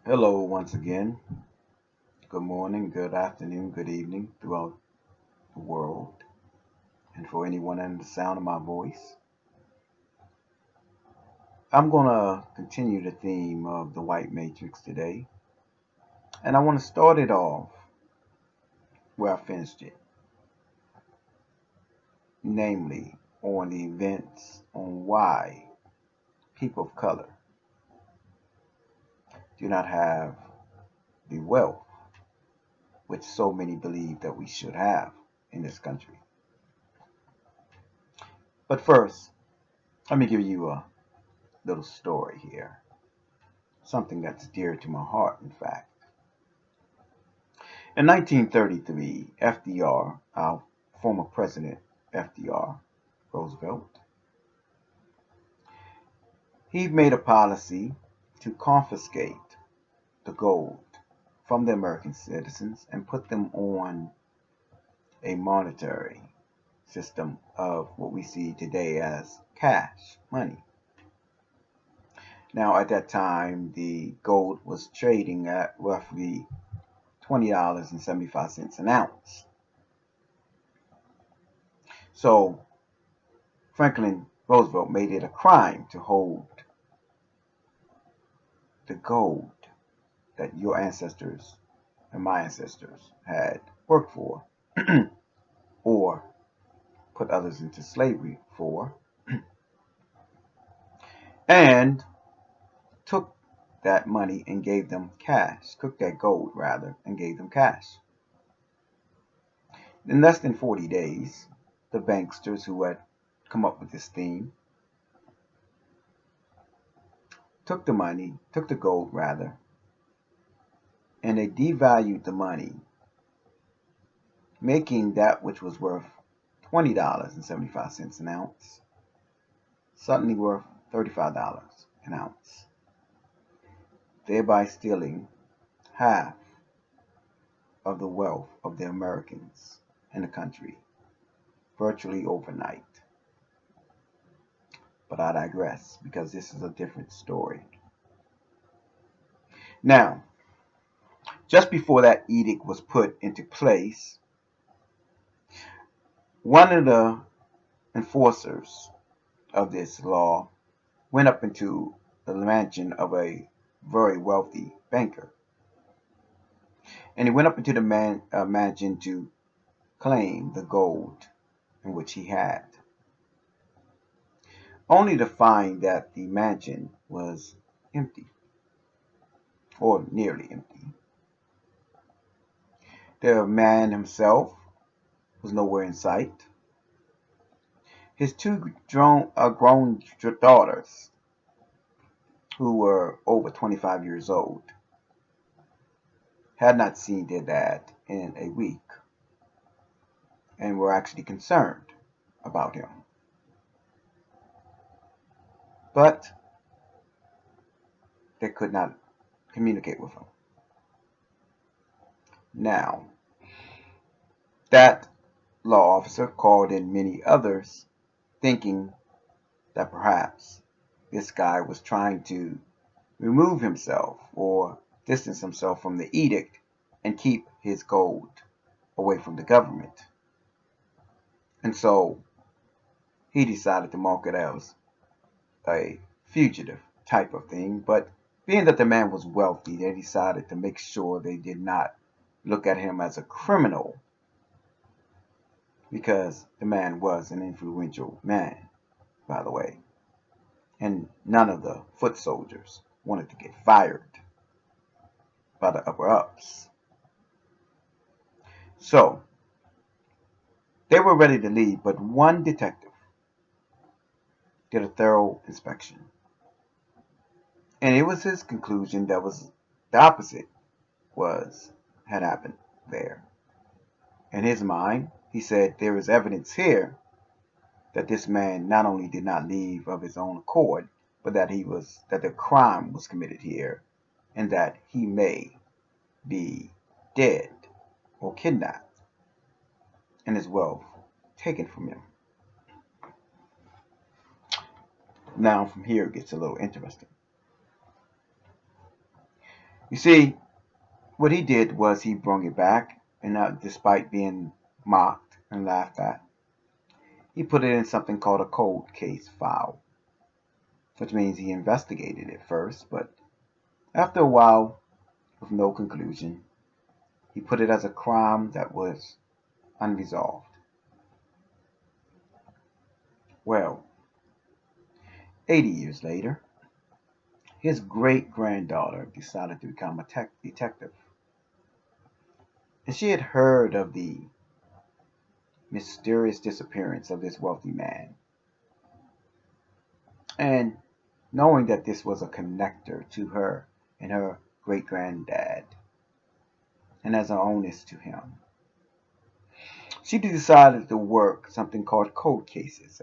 Hello, once again. Good morning, good afternoon, good evening throughout the world. And for anyone under the sound of my voice, I'm going to continue the theme of the white matrix today. And I want to start it off where I finished it, namely on the events on why people of color do not have the wealth which so many believe that we should have in this country. But first, let me give you a little story here. Something that's dear to my heart, in fact. In 1933, FDR, our former president FDR Roosevelt, he made a policy to confiscate the gold from the American citizens and put them on a monetary system of what we see today as cash money. Now, at that time, the gold was trading at roughly $20.75 an ounce. So Franklin Roosevelt made it a crime to hold the gold that your ancestors and my ancestors had worked for or put others into slavery for, and took that money and gave them cash, took that gold rather, and gave them cash. In less than 40 days, the banksters who had come up with this theme took the money, took the gold rather, and they devalued the money, making that which was worth $20.75 an ounce suddenly worth $35 an ounce, thereby stealing half of the wealth of the Americans in the country virtually overnight. But I digress because this is a different story. Now, just before that edict was put into place, one of the enforcers of this law went up into the mansion of a very wealthy banker. And he went up into the mansion to claim the gold in which he had, only to find that the mansion was empty, or nearly empty. The man himself was nowhere in sight. His two grown daughters, who were over 25 years old, had not seen their dad in a week and were actually concerned about him. But they could not communicate with him. Now, that law officer called in many others, thinking that perhaps this guy was trying to remove himself or distance himself from the edict and keep his gold away from the government. And so he decided to mark it as a fugitive type of thing. But being that the man was wealthy, they decided to make sure they did not look at him as a criminal, because the man was an influential man, by the way. And none of the foot soldiers wanted to get fired by the upper ups. So they were ready to leave, but one detective did a thorough inspection. And it was his conclusion that was the opposite had happened there. In his mind, he said there is evidence here that this man not only did not leave of his own accord, but that the crime was committed here, and that he may be dead or kidnapped and his wealth taken from him. Now from here it gets a little interesting. You see, what he did was he brought it back, and despite being mocked and laughed at, he put it in something called a cold case file, which means he investigated it first, but after a while, with no conclusion, he put it as a crime that was unresolved. Well, 80 years later, his great granddaughter decided to become a detective, and she had heard of the mysterious disappearance of this wealthy man. And knowing that this was a connector to her and her great granddad, and as an onus to him, she decided to work something called cold cases.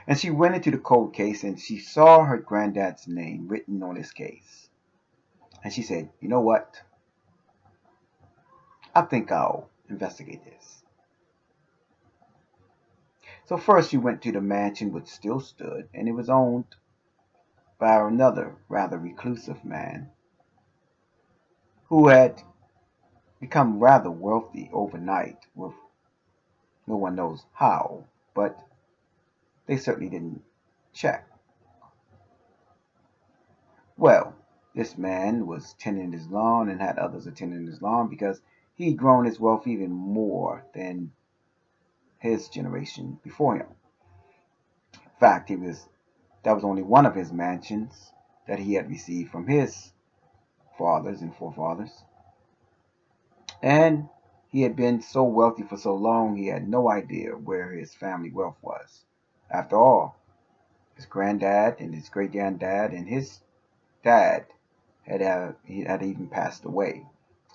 And she went into the cold case and she saw her granddad's name written on this case. And she said, you know what? I think I'll investigate this. So first she went to the mansion which still stood, and it was owned by another rather reclusive man who had become rather wealthy overnight with no one knows how, but they certainly didn't check. Well, this man was tending his lawn and had others attending his lawn because he'd grown his wealth even more than his generation before him. In fact, that was only one of his mansions that he had received from his fathers and forefathers. And he had been so wealthy for so long he had no idea where his family wealth was. After all, his granddad and his great granddad and his dad he had even passed away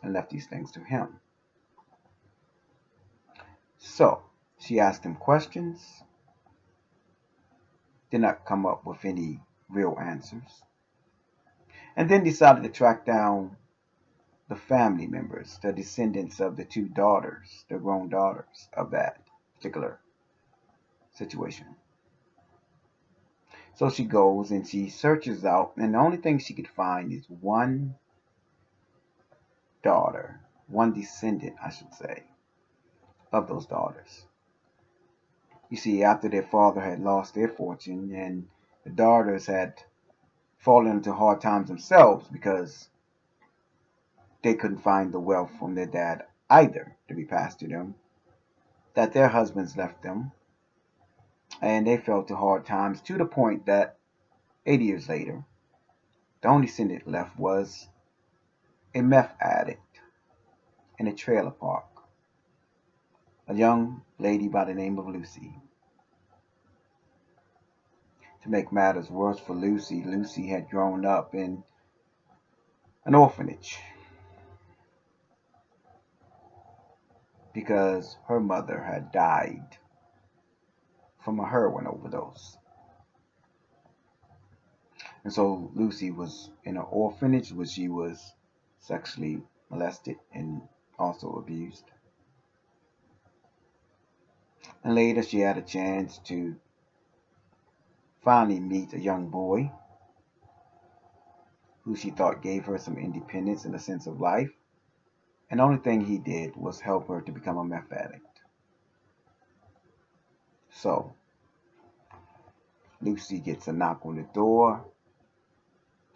and left these things to him. So she asked him questions, did not come up with any real answers, and then decided to track down the family members, the descendants of the two daughters, the grown daughters of that particular situation. So she goes and she searches out, and the only thing she could find is one daughter, one descendant, I should say, of those daughters. You see, after their father had lost their fortune and the daughters had fallen into hard times themselves because they couldn't find the wealth from their dad either to be passed to them, that their husbands left them, and they fell to hard times to the point that 80 years later, the only descendant left was a meth addict in a trailer park, a young lady by the name of Lucy. To make matters worse for Lucy, Lucy had grown up in an orphanage because her mother had died from a heroin overdose. And so Lucy was in an orphanage where she was sexually molested and also abused. And later she had a chance to finally meet a young boy who she thought gave her some independence and a sense of life. And the only thing he did was help her to become a meth addict. So Lucy gets a knock on the door,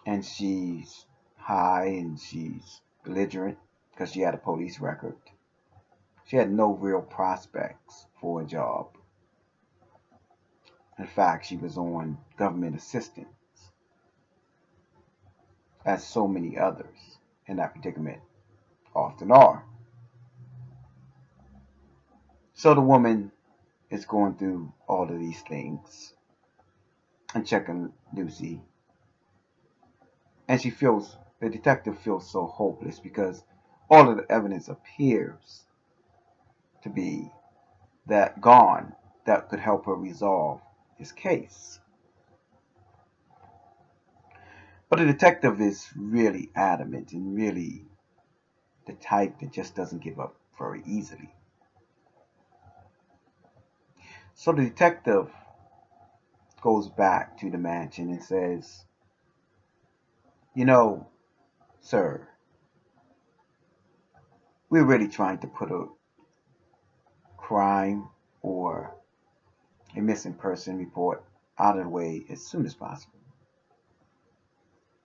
and she's high and she's belligerent because she had a police record. She had no real prospects for a job. In fact, she was on government assistance, as so many others in that predicament often are. So the woman is going through all of these things and checking Lucy, and the detective feels so hopeless because all of the evidence appears to be that gone that could help her resolve this case. But the detective is really adamant and really the type that just doesn't give up very easily. So the detective goes back to the mansion and says, You know, sir, we're really trying to put a crime or a missing person report out of the way as soon as possible.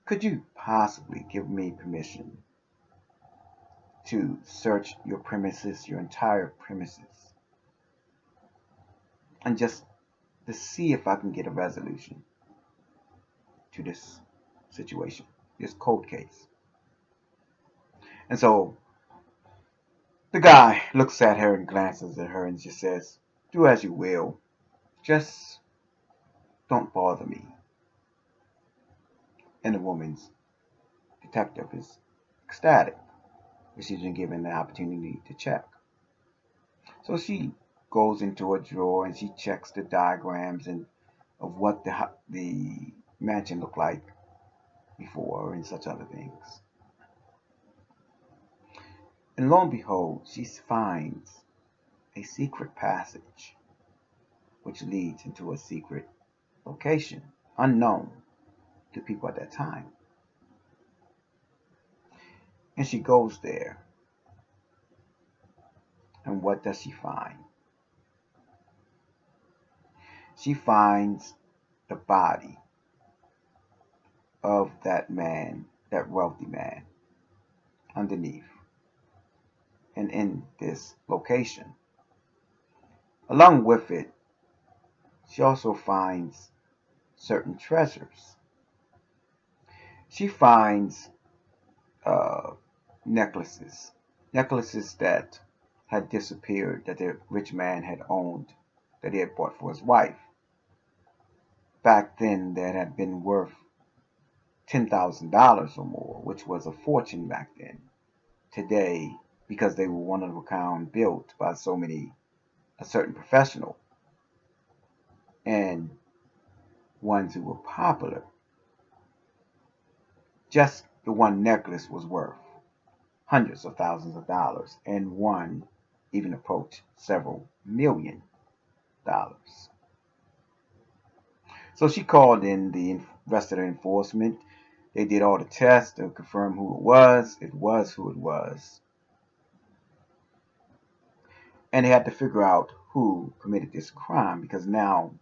Could you possibly give me permission to search your premises, your entire premises, and just to see if I can get a resolution to this situation, this cold case? And so the guy looks at her and glances at her and just says, "Do as you will. Just don't bother me." And the woman's detective is ecstatic that she's been given the opportunity to check. So she goes into a drawer and she checks the diagrams and of what the mansion looked like before and such other things. And lo and behold, she finds a secret passage which leads into a secret location unknown to people at that time. And she goes there, and what does she find? She finds the body of that man, that wealthy man, underneath and in this location. Along with it, she also finds certain treasures. She finds uh, necklaces, necklaces that had disappeared, that the rich man had owned, that he had bought for his wife. Back then, that had been worth $10,000 or more, which was a fortune back then. Today, because they were one of a kind built by a certain professional and ones who were popular, just the one necklace was worth hundreds of thousands of dollars, and one even approached several $1 million. So she called in the rest of the enforcement. They did all the tests to confirm who it was. It was who it was. And they had to figure out who committed this crime because now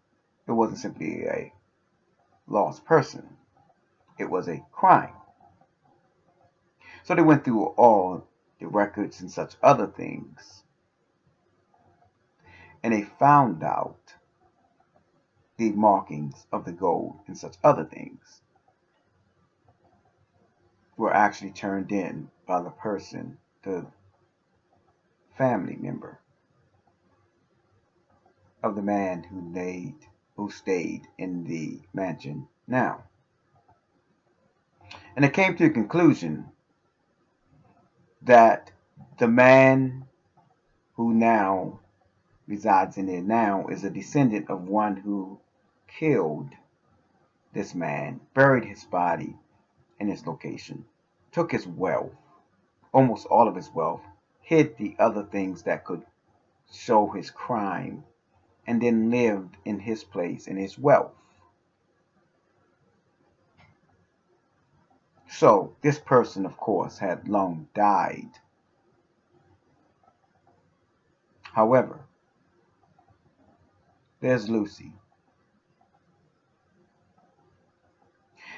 it wasn't simply a lost person, it was a crime. So they went through all the records and such other things, and they found out the markings of the gold and such other things were actually turned in by the person, the family member of the man who stayed in the mansion now. And it came to the conclusion that the man who now resides in there now is a descendant of one who killed this man, buried his body in his location, took his wealth, almost all of his wealth, hid the other things that could show his crime, and then lived in his place in his wealth. So this person, of course, had long died. However, there's Lucy.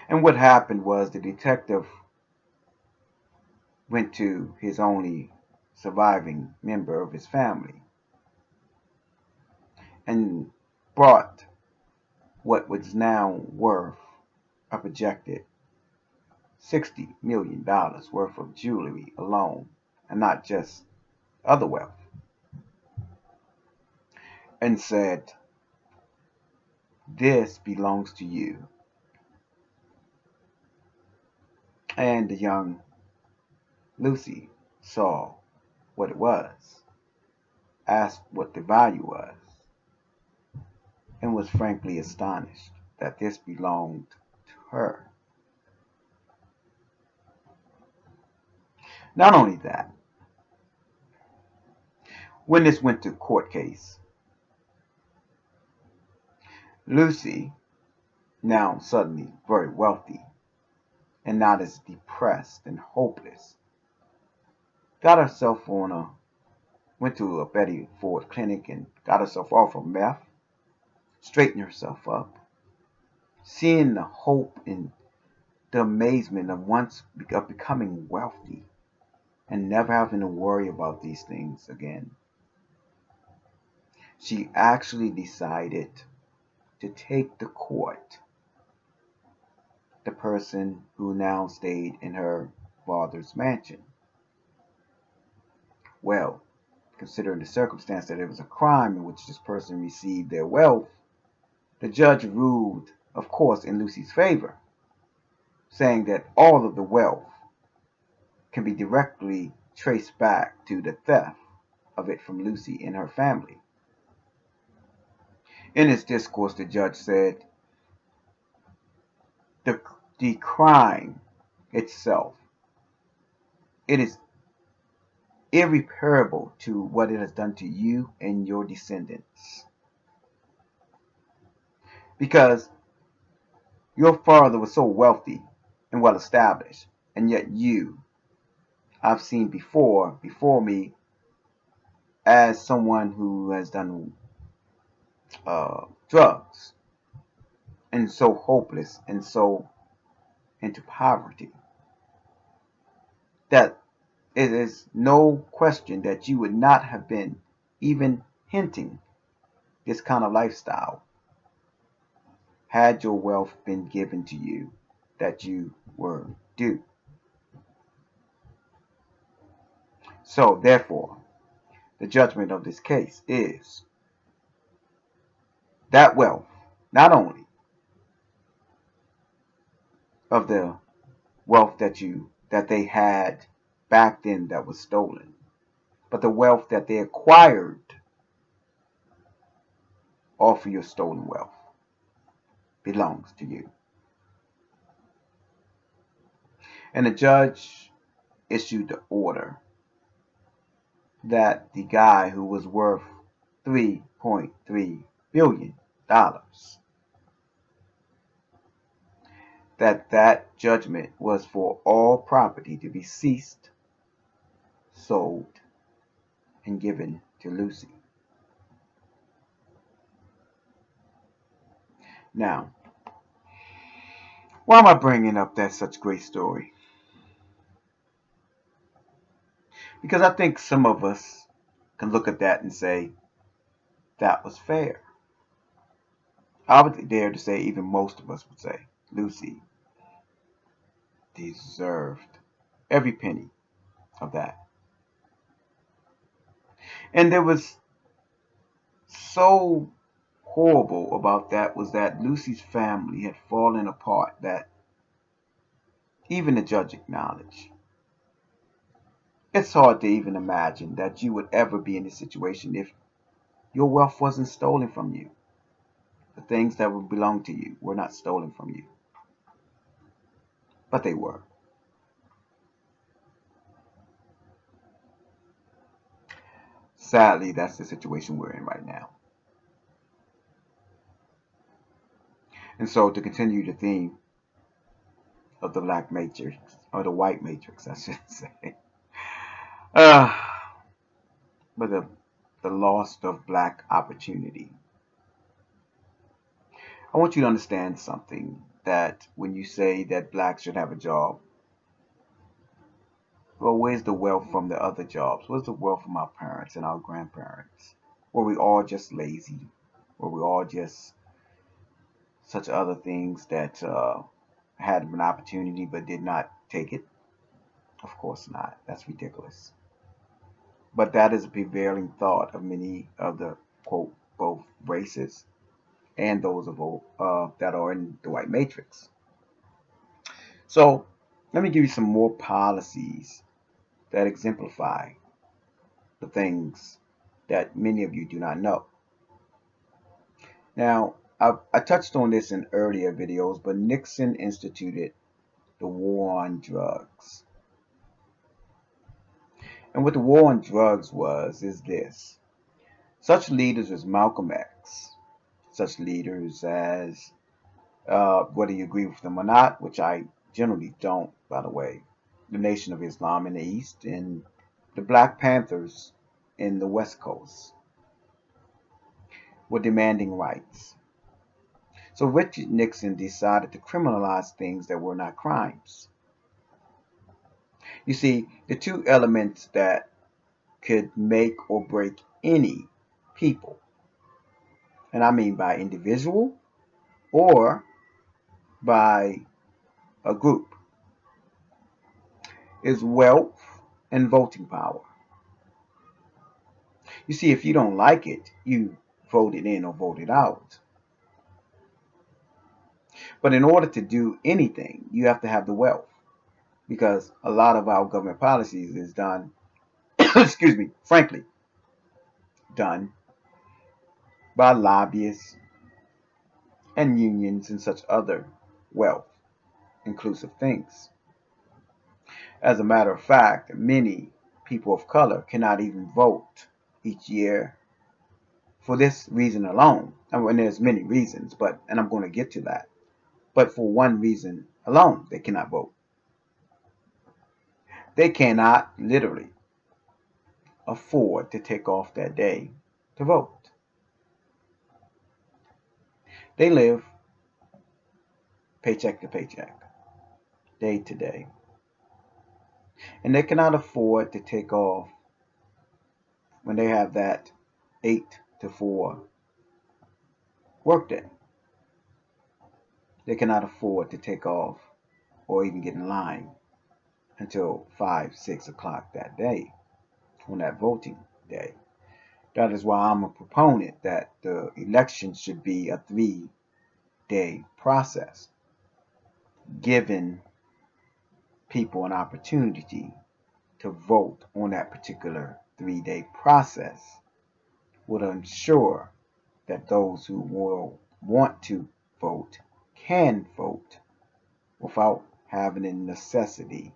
And what happened was the detective went to his only surviving member of his family and brought what was now worth a projected $60 million worth of jewelry alone, and not just other wealth, and said, "This belongs to you." And the young Lucy saw what it was, asked what the value was, and was frankly astonished that this belonged to her. Not only that, when this went to court case, Lucy, now suddenly very wealthy and not as depressed and hopeless. Got herself on a went to a Betty Ford clinic and got herself off of meth, straightened herself up, seeing the hope and the amazement of becoming wealthy and never having to worry about these things again. She actually decided to take to court the person who now stayed in her father's mansion. Well, considering the circumstance that it was a crime in which this person received their wealth, the judge ruled, of course, in Lucy's favor, saying that all of the wealth can be directly traced back to the theft of it from Lucy and her family. In his discourse, the judge said the, the crime itself, it is irreparable to what it has done to you and your descendants. Because your father was so wealthy and well established, and yet you, I've seen before me, as someone who has done drugs and so hopeless and so into poverty, that it is no question that you would not have been even hinting this kind of lifestyle had your wealth been given to you that you were due. So, therefore, the judgment of this case is that wealth, not only of the wealth that they had back then that was stolen, but the wealth that they acquired off of your stolen wealth belongs to you. And the judge issued the order that the guy who was worth $3.3 billion, that judgment was for all property to be seized, sold, and given to Lucy. Now, why am I bringing up that such great story? Because I think some of us can look at that and say, that was fair. I would dare to say, even most of us would say, Lucy deserved every penny of that. And there was so horrible about that was that Lucy's family had fallen apart that even the judge acknowledged. It's hard to even imagine that you would ever be in this situation if your wealth wasn't stolen from you. The things that would belong to you were not stolen from you. But they were. Sadly, that's the situation we're in right now. And so, to continue the theme of the black matrix, or the white matrix, I should say, uh, but the loss of black opportunity. I want you to understand something, that when you say that blacks should have a job, well, where's the wealth from the other jobs? Where's the wealth from our parents and our grandparents? Were we all just lazy? Were we all just such other things that had an opportunity but did not take it? Of course not. That's ridiculous. But that is a prevailing thought of many of the, quote, both races and those of that are in the white matrix. So let me give you some more policies that exemplify the things that many of you do not know. Now, I touched on this in earlier videos, but Nixon instituted the war on drugs. And what the war on drugs is this. Such leaders as Malcolm X, such leaders as, whether you agree with them or not, which I generally don't, by the way. The Nation of Islam in the East and the Black Panthers in the West Coast were demanding rights. So Richard Nixon decided to criminalize things that were not crimes. You see, the two elements that could make or break any people, and I mean by individual or by a group, is wealth and voting power. You see, if you don't like it, you vote it in or vote it out. But in order to do anything, you have to have the wealth because a lot of our government policies is done, excuse me, frankly, done by lobbyists and unions and such other wealth inclusive things. As a matter of fact, many people of color cannot even vote each year for this reason alone. And there's many reasons, but and I'm going to get to that. But for one reason alone, they cannot vote. They cannot literally afford to take off that day to vote. They live paycheck to paycheck, day to day. And they cannot afford to take off when they have that 8 to 4 workday. They cannot afford to take off or even get in line until 5, 6 o'clock that day on that voting day. That is why I'm a proponent that the election should be a 3-day process, giving people an opportunity to vote on that particular 3-day process would ensure that those who will want to vote can vote without having a necessity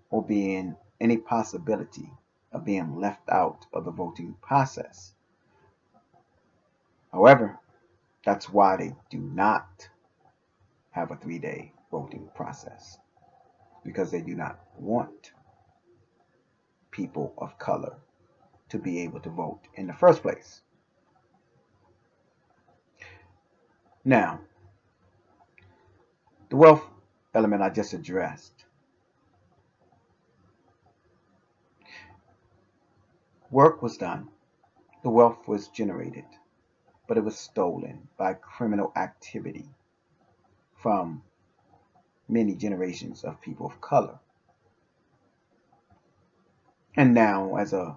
or being any possibility of being left out of the voting process. However, that's why they do not have a 3-day voting process, because they do not want people of color to be able to vote in the first place. Now, the wealth element I just addressed. Work was done, the wealth was generated, but it was stolen by criminal activity from many generations of people of color. And now, as a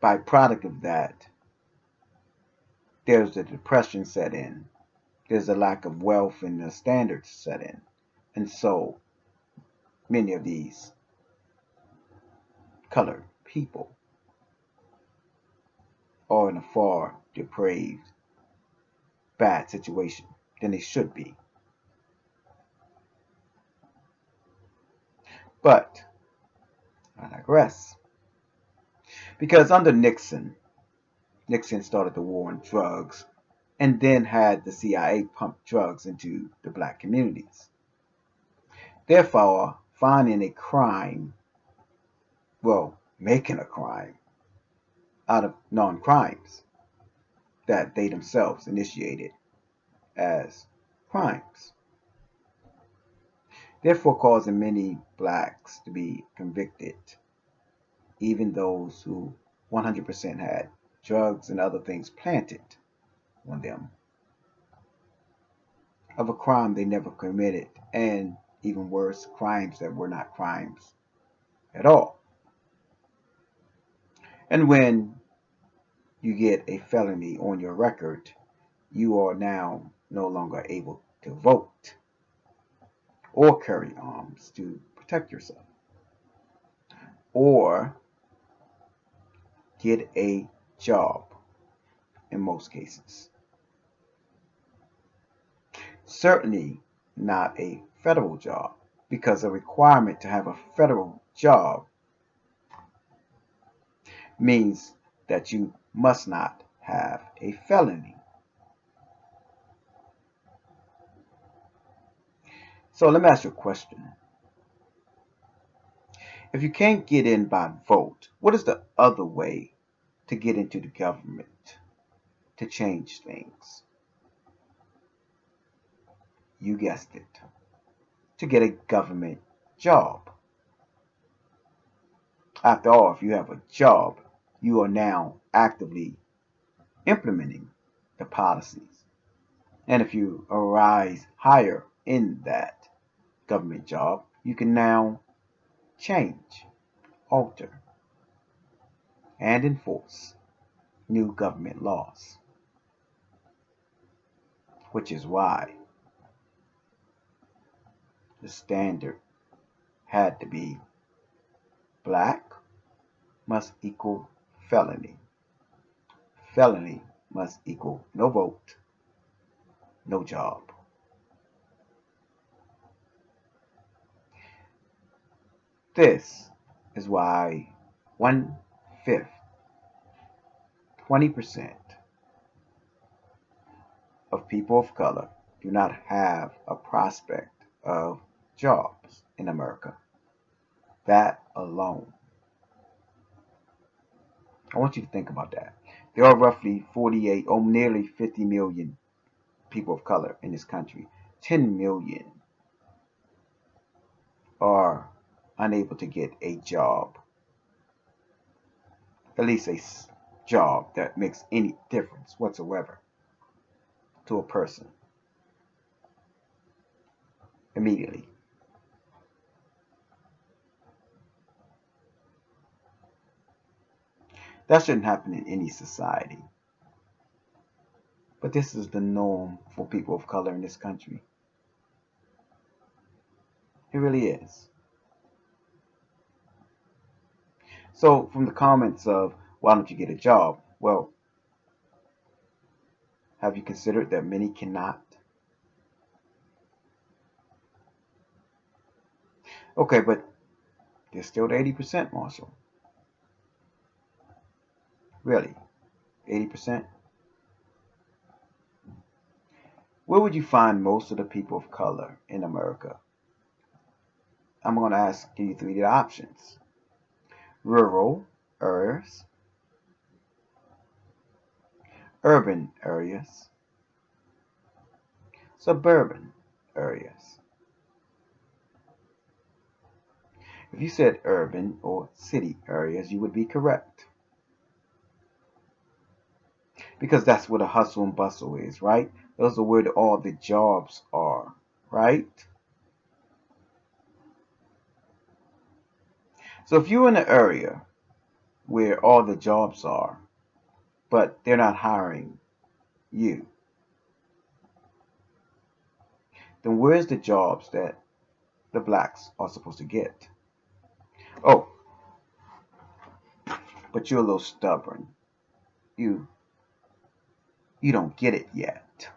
byproduct of that, there's the depression set in. There's a lack of wealth and the standards set in. And so many of these colored people are in a far depraved, bad situation than they should be. But I digress. Because under Nixon started the war on drugs and then had the CIA pump drugs into the black communities. Therefore, finding a crime, making a crime out of non-crimes that they themselves initiated as crimes. Therefore, causing many blacks to be convicted, even those who 100% had drugs and other things planted on them, of a crime they never committed, and even worse, crimes that were not crimes at all. And when you get a felony on your record, you are now no longer able to vote or carry arms to protect yourself or get a job in most cases. Certainly not a federal job, because a requirement to have a federal job means that you must not have a felony. So let me ask you a question. If you can't get in by vote, what is the other way to get into the government to change things? You guessed it. To get a government job. After all, if you have a job, you are now actively implementing the policies. And if you arise higher in that government job, you can now change, alter, and enforce new government laws, which is why the standard had to be black must equal felony. Felony must equal no vote, no job. This is why 1/5, 20% of people of color do not have a prospect of jobs in America. That alone. I want you to think about that. There are roughly 48 or nearly 50 million people of color in this country. 10 million are unable to get a job, at least a job that makes any difference whatsoever to a person immediately. That shouldn't happen in any society. But this is the norm for people of color in this country. It really is. So, from the comments of, why don't you get a job? Well, have you considered that many cannot? Okay, but there's still the 80%, Marshall. Really? 80%? Where would you find most of the people of color in America? I'm going to ask you three options: rural areas, urban areas, suburban areas. If you said urban or city areas, you would be correct. Because that's where the hustle and bustle is, right? Those are where all the jobs are, right? So if you're in an area where all the jobs are, but they're not hiring you, then where's the jobs that the blacks are supposed to get? Oh, but you're a little stubborn. You you don't get it yet.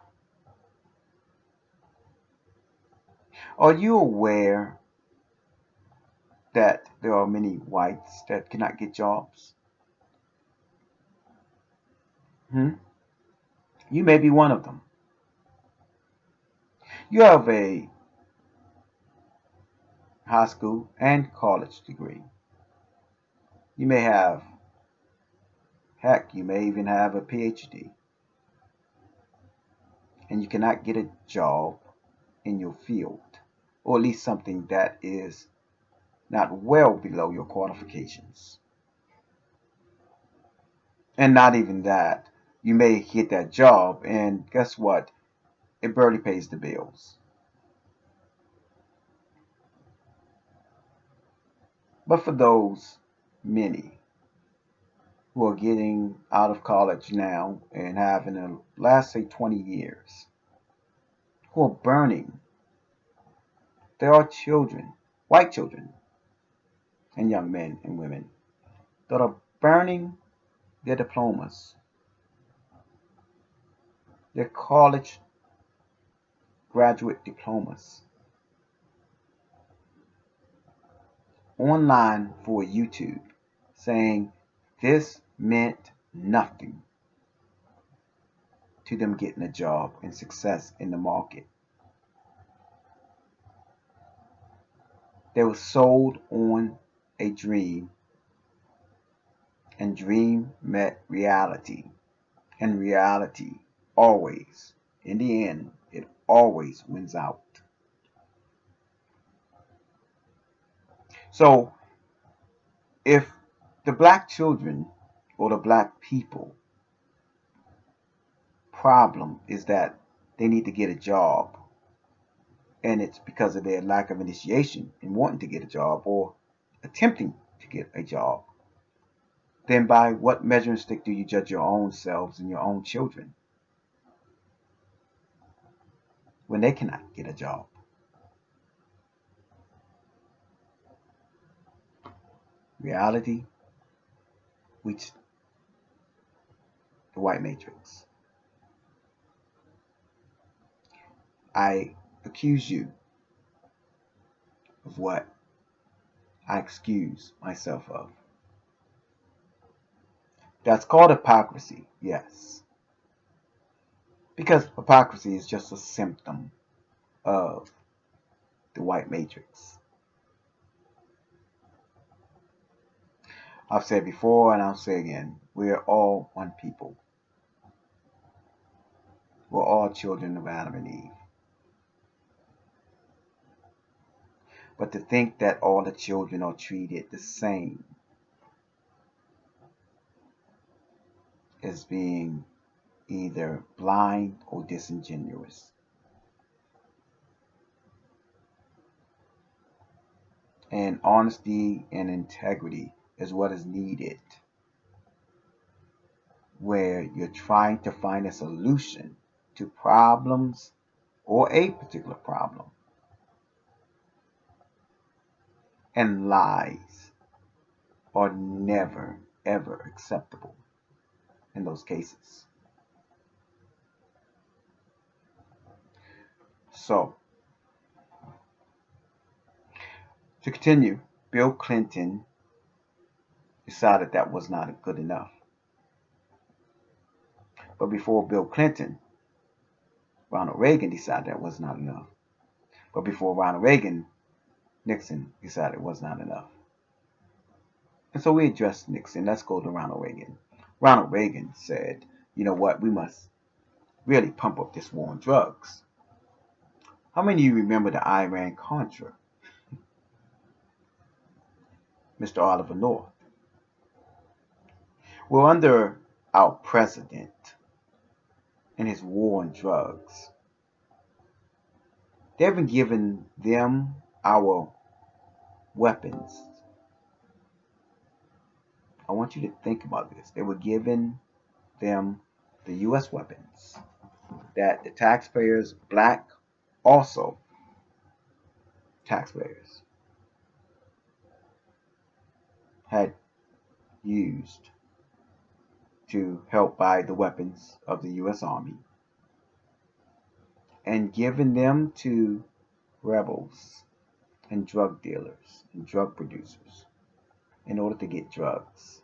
Are you aware that there are many whites that cannot get jobs? Hmm? You may be one of them. You have a high school and college degree. You may have, heck, you may even have a PhD. And you cannot get a job in your field, or at least something that is not well below your qualifications. And not even that. You may get that job, and guess what? It barely pays the bills. But for those many who are getting out of college now and have in the last, say, 20 years, who are burning, there are children, white children, and young men and women that are burning their diplomas, their college graduate diplomas, online for YouTube, saying this meant nothing to them getting a job and success in the market. They were sold on a dream, and dream met reality. And reality always, in the end, it always wins out. So if the black children or the black people problem is that they need to get a job, and it's because of their lack of initiation in wanting to get a job or attempting to get a job, then by what measuring stick do you judge your own selves and your own children when they cannot get a job? Reality reached the white matrix. I accuse you of what I excuse myself of. That's called hypocrisy, yes. Because hypocrisy is just a symptom of the white matrix. I've said before and I'll say again, we are all one people. We're all children of Adam and Eve. But to think that all the children are treated the same is being either blind or disingenuous. And honesty and integrity is what is needed where you're trying to find a solution to problems or a particular problem. And lies are never, ever acceptable in those cases. So, to continue, Bill Clinton decided that was not good enough. But before Bill Clinton, Ronald Reagan decided that was not enough. But before Ronald Reagan, Nixon decided it was not enough. And so we addressed Nixon. Let's go to Ronald Reagan. Ronald Reagan said, you know what, we must really pump up this war on drugs. How many of you remember the Iran-Contra? Mr. Oliver North. Well, under our president and his war on drugs, they've been giving them our weapons. I want you to think about this. They were giving them the U.S. weapons that the taxpayers, black, also taxpayers, had used to help buy the weapons of the U.S. Army, and giving them to rebels and drug dealers and drug producers in order to get drugs.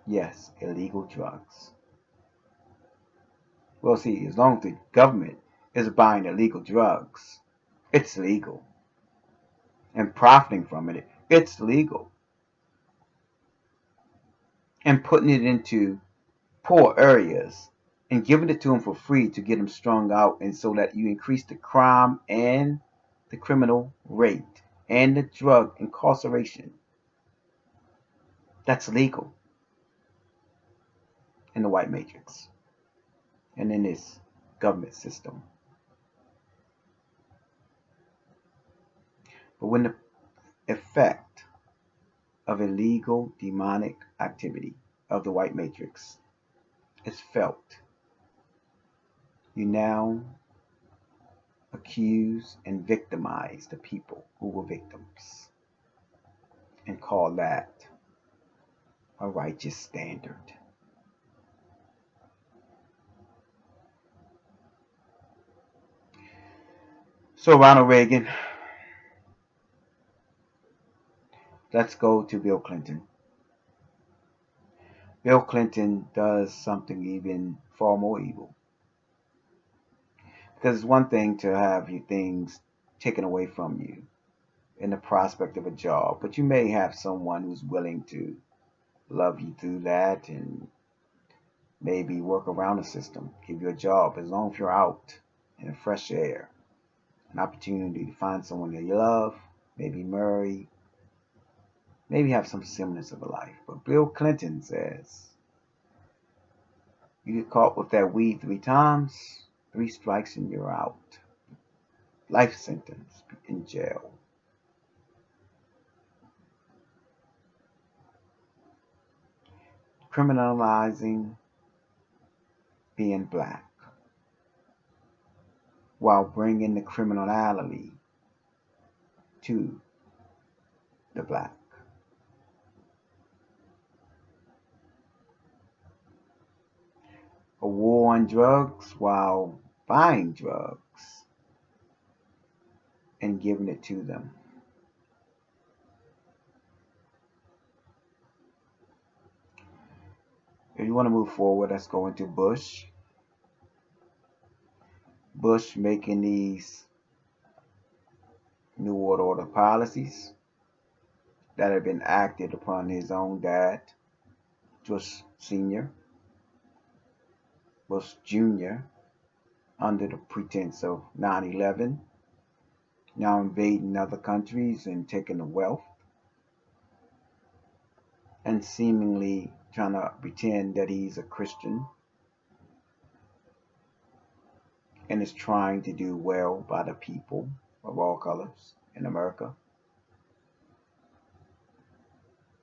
Yes, illegal drugs. Well, see, as long as the government is buying illegal drugs, it's legal. And profiting from it, it's legal. And putting it into poor areas and giving it to them for free to get them strung out, and so that you increase the crime and the criminal rate and the drug incarceration. That's legal in the white matrix and in this government system. But when the effect of illegal demonic activity of the white matrix is felt, you now accuse and victimize the people who were victims and call that a righteous standard. So Ronald Reagan, let's go to Bill Clinton. Bill Clinton does something even far more evil. Because it's one thing to have your things taken away from you in the prospect of a job, but you may have someone who's willing to love you through that and maybe work around the system, give you a job as long as you're out in the fresh air, an opportunity to find someone that you love, maybe marry, maybe have some semblance of a life. But Bill Clinton says you get caught with that weed 3 times, 3 strikes and you're out. Life sentence in jail. Criminalizing being black while bringing the criminality to the black. A war on drugs while buying drugs and giving it to them. If you want to move forward, let's go into Bush. Bush making these New World Order policies that have been acted upon his own dad, Bush Sr., Bush Jr., under the pretense of 9/11, now invading other countries and taking the wealth, and seemingly trying to pretend that he's a Christian and is trying to do well by the people of all colors in America,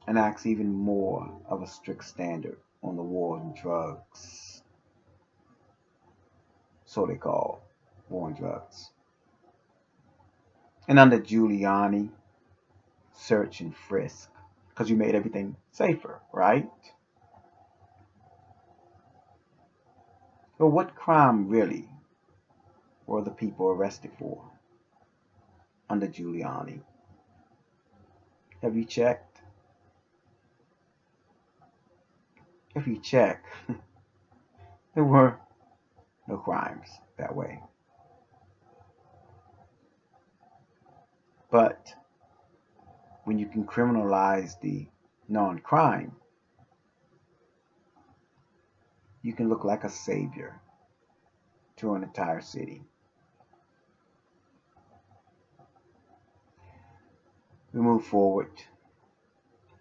and acts even more of a strict standard on the war on drugs. So they call war on drugs. And under Giuliani, search and frisk, because you made everything safer, right? But what crime really were the people arrested for under Giuliani? Have you checked? If you check, there were no crimes that way. But when you can criminalize the non-crime, you can look like a savior to an entire city. We move forward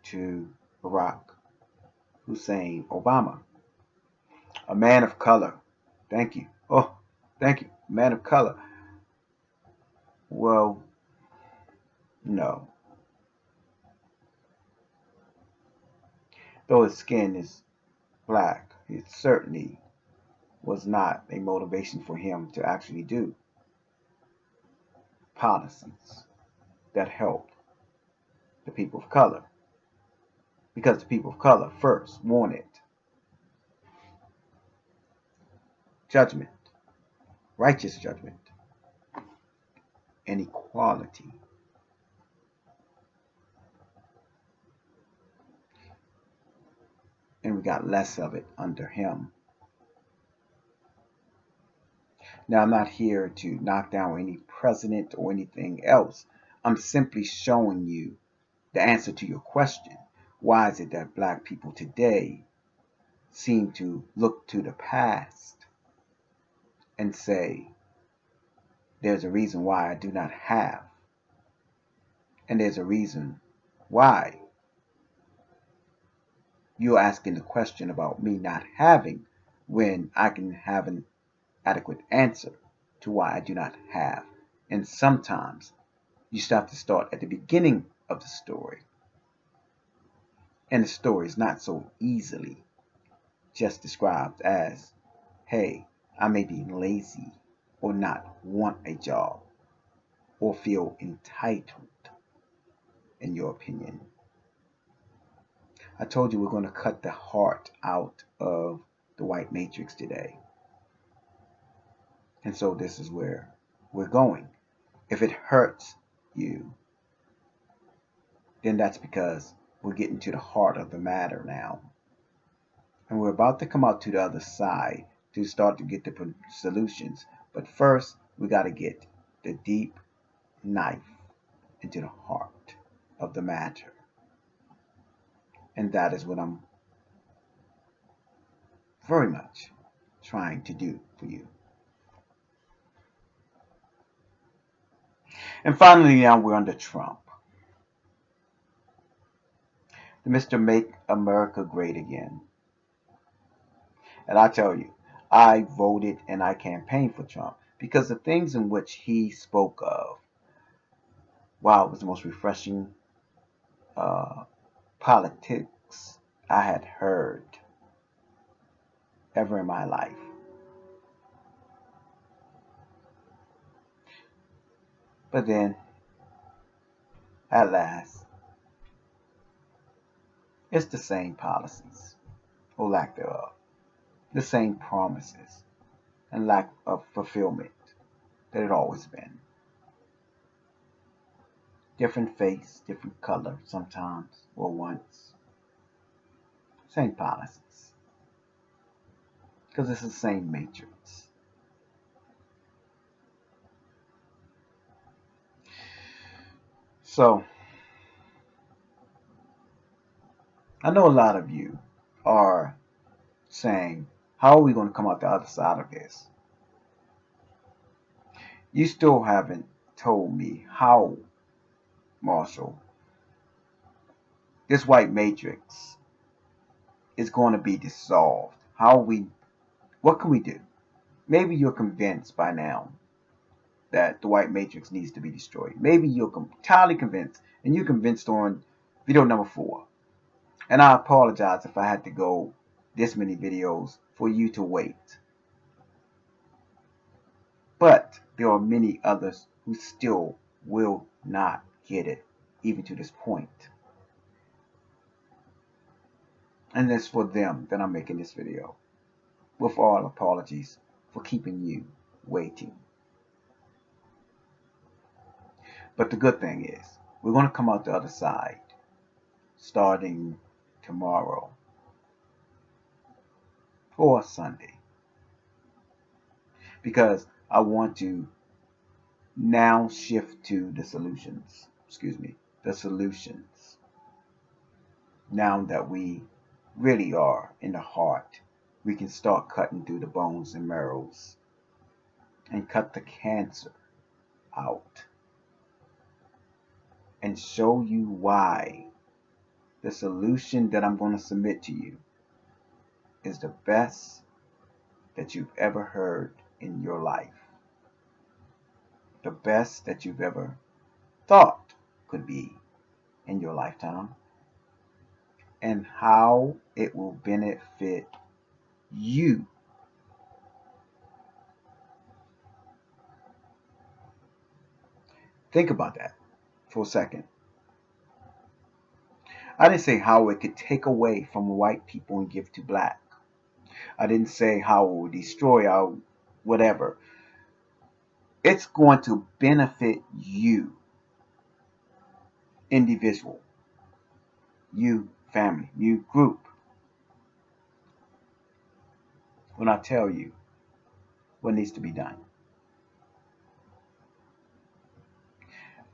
to Barack Hussein Obama, a man of color. Thank you. Oh, thank you. Man of color. Well, no. Though his skin is black, it certainly was not a motivation for him to actually do policies that helped the people of color. Because the people of color first wanted judgment, righteous judgment, and equality. And we got less of it under him. Now, I'm not here to knock down any president or anything else. I'm simply showing you the answer to your question. Why is it that black people today seem to look to the past and say, there's a reason why I do not have, and there's a reason why you're asking the question about me not having when I can have an adequate answer to why I do not have. And sometimes you still have to start at the beginning of the story. And the story is not so easily just described as, hey, I may be lazy or not want a job or feel entitled, in your opinion. I told you we're going to cut the heart out of the white matrix today. And so this is where we're going. If it hurts you, then that's because we're getting to the heart of the matter now. And we're about to come out to the other side to start to get the solutions. But first, we got to get the deep knife into the heart of the matter. And that is what I'm very much trying to do for you. And finally, now we're under Trump. The Mr. Make America Great Again. And I tell you, I voted and I campaigned for Trump because the things in which he spoke of, wow, it was the most refreshing uh, politics I had heard ever in my life. But then, at last, it's the same policies, or lack thereof, the same promises, and lack of fulfillment that it always been. Different face, different color sometimes, or once. Same policies. Because it's the same matrix. So, I know a lot of you are saying, how are we going to come out the other side of this? You still haven't told me how, Marshall, this white matrix is going to be dissolved. What can we do? Maybe you're convinced by now that the white matrix needs to be destroyed. Maybe you're entirely convinced, and you're convinced on video number 4. And I apologize if I had to go this many videos for you to wait. But there are many others who still will not get it, even to this point. And it's for them that I'm making this video. With all apologies for keeping you waiting. But the good thing is, we're going to come out the other side starting tomorrow or Sunday. Because I want to now shift to the solutions. The solutions. Now that we really are in the heart, we can start cutting through the bones and marrows and cut the cancer out and show you why the solution that I'm going to submit to you is the best that you've ever heard in your life. The best that you've ever thought could be in your lifetime. And how it will benefit you. Think about that for a second. I didn't say how it could take away from white people and give to black. I didn't say how it would destroy our whatever. It's going to benefit you, individual, you, family, you, group. When I tell you what needs to be done.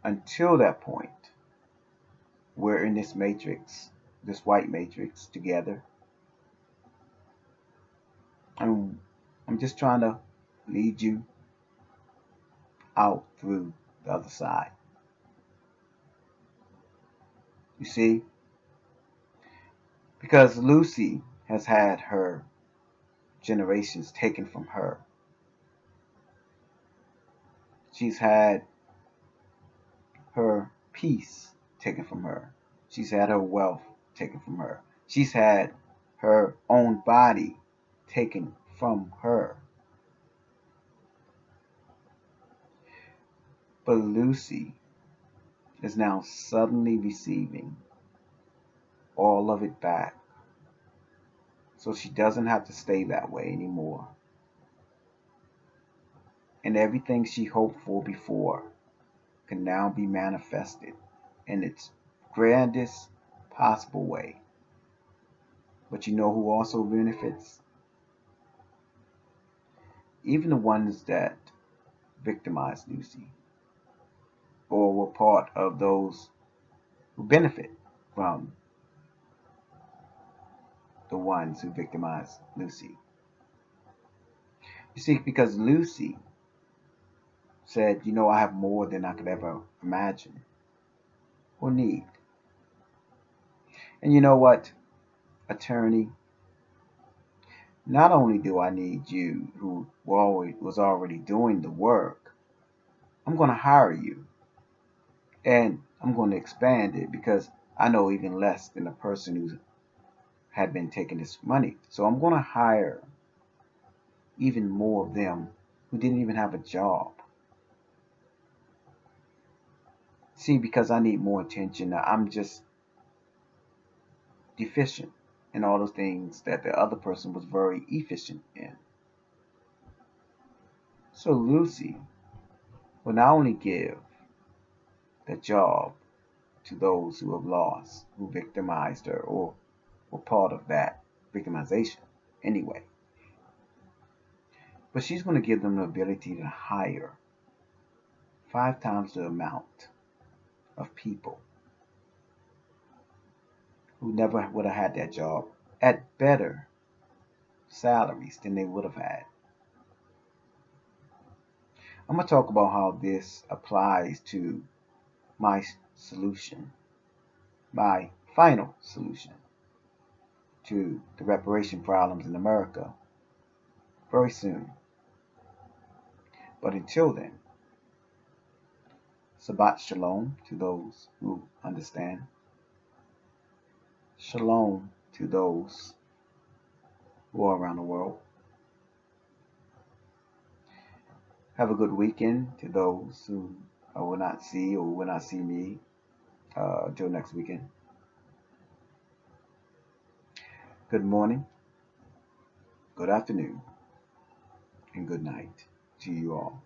Until that point, we're in this matrix, this white matrix together. I'm just trying to lead you out through the other side. You see? Because Lucy has had her generations taken from her. She's had her peace taken from her. She's had her wealth taken from her. She's had her own body taken from her. But Lucy is now suddenly receiving all of it back. So she doesn't have to stay that way anymore. And everything she hoped for before can now be manifested in its grandest possible way. But you know who also benefits? Even the ones that victimized Lucy or were part of those who benefit from the ones who victimized Lucy. You see, because Lucy said, I have more than I could ever imagine or need. And you know what, attorney? Not only do I need you, who was already doing the work, I'm going to hire you and I'm going to expand it because I know even less than the person who had been taking this money. So I'm going to hire even more of them who didn't even have a job. See, because I need more attention, I'm just deficient in all those things that the other person was very efficient in. So Lucy will not only give the job to those who have lost, who victimized her or were part of that victimization anyway, but she's going to give them the ability to hire 5 times the amount of people who never would have had that job at better salaries than they would have had. I'm going to talk about how this applies to my solution, my final solution to the reparation problems in America very soon. But until then, Shabbat Shalom to those who understand. Shalom to those who are around the world. Have a good weekend to those who will not see or will not see me until next weekend. Good morning, good afternoon, and good night to you all.